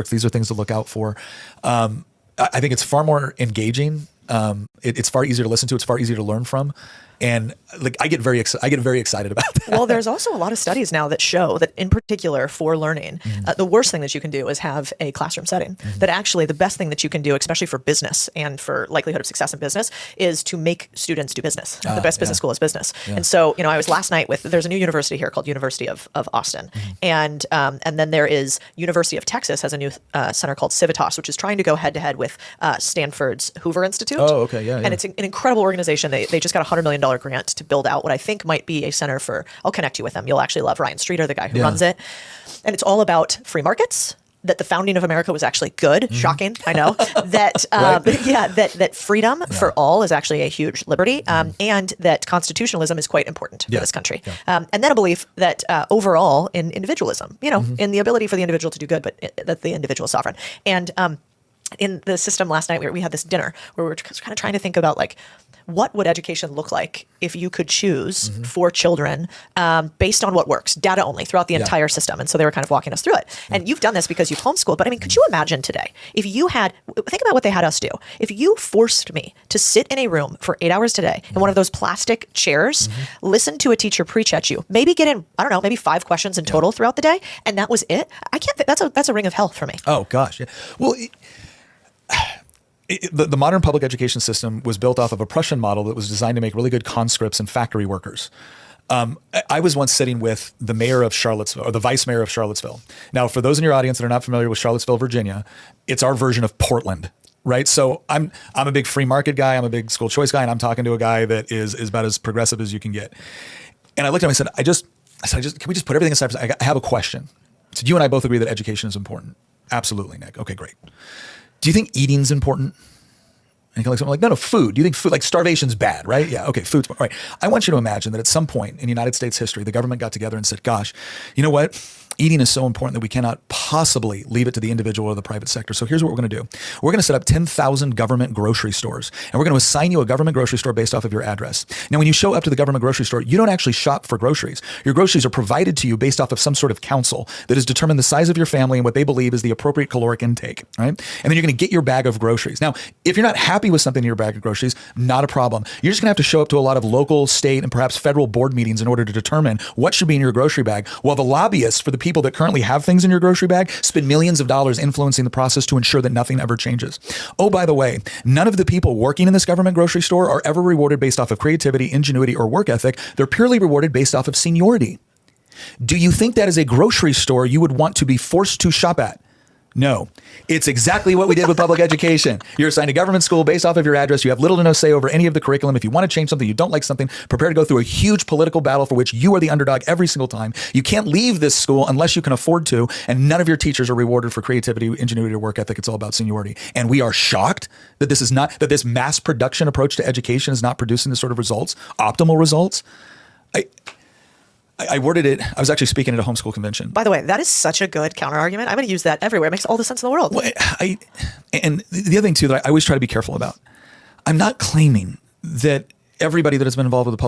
These are things to look out for. I think it's far more engaging. It's far easier to listen to. It's far easier to learn from. And like, I get very excited about that. Well, there's also a lot of studies now that show that in particular for learning, the worst thing that you can do is have a classroom setting. That actually the best thing that you can do, especially for business and for likelihood of success in business, is to make students do business. The best business school is business. And so, I was last night there's a new university here called University of Austin. And then there is University of Texas has a new center called Civitas, which is trying to go head to head with Stanford's Hoover Institute. Oh, okay. Yeah. And it's an incredible organization. They just got a $100 million grant to build out what I think might be a center for, I'll connect you with them. You'll actually love Ryan Streeter, the guy who runs it. And it's all about free markets, that the founding of America was actually good. Shocking, I know. That that freedom for all is actually a huge liberty, and that constitutionalism is quite important for this country. And then a belief that overall in individualism, in the ability for the individual to do good, but that the individual is sovereign. And in the system last night, we had this dinner where we were kind of trying to think about what would education look like if you could choose for children based on what works, data only, throughout the entire system? And so they were kind of walking us through it. And you've done this because you've homeschooled, but I mean, could you imagine today, if you think about what they had us do. If you forced me to sit in a room for 8 hours today in one of those plastic chairs, listen to a teacher preach at you, maybe get in, I don't know, maybe 5 questions in total throughout the day, and that was it, I can't, that's a ring of hell for me. Oh gosh. Yeah. Well, the modern public education system was built off of a Prussian model that was designed to make really good conscripts and factory workers. I was once sitting with the mayor of Charlottesville, or the vice mayor of Charlottesville. Now, for those in your audience that are not familiar with Charlottesville, Virginia, it's our version of Portland, right? So I'm a big free market guy. I'm a big school choice guy, and I'm talking to a guy that is about as progressive as you can get. And I looked at him and I said, can we just put everything aside? I have a question. So you and I both agree that education is important. Absolutely, Nick. Okay, great. Do you think eating's important? And like, no, food. Do you think food, like starvation's bad, right? Yeah, okay, food's right. I want you to imagine that at some point in United States history, the government got together and said, gosh, you know what? Eating is so important that we cannot possibly leave it to the individual or the private sector. So here's what we're going to do. We're going to set up 10,000 government grocery stores, and we're going to assign you a government grocery store based off of your address. Now, when you show up to the government grocery store, you don't actually shop for groceries. Your groceries are provided to you based off of some sort of council that has determined the size of your family and what they believe is the appropriate caloric intake, right? And then you're going to get your bag of groceries. Now, if you're not happy with something in your bag of groceries, not a problem. You're just going to have to show up to a lot of local, state, and perhaps federal board meetings in order to determine what should be in your grocery bag, while the lobbyists for the people that currently have things in your grocery bag spend millions of dollars influencing the process to ensure that nothing ever changes. Oh, by the way, none of the people working in this government grocery store are ever rewarded based off of creativity, ingenuity, or work ethic. They're purely rewarded based off of seniority. Do you think that is a grocery store you would want to be forced to shop at? No, it's exactly what we did with public education. You're assigned a government school based off of your address. You have little to no say over any of the curriculum. If you want to change something, you don't like something, prepare to go through a huge political battle for which you are the underdog every single time. You can't leave this school unless you can afford to, and none of your teachers are rewarded for creativity, ingenuity, or work ethic. It's all about seniority. And we are shocked that this mass production approach to education is not producing the sort of results, optimal results. I worded it. I was actually speaking at a homeschool convention. By the way, that is such a good counter argument. I'm going to use that everywhere. It makes all the sense in the world. Well, and the other thing too that I always try to be careful about, I'm not claiming that everybody that has been involved with the public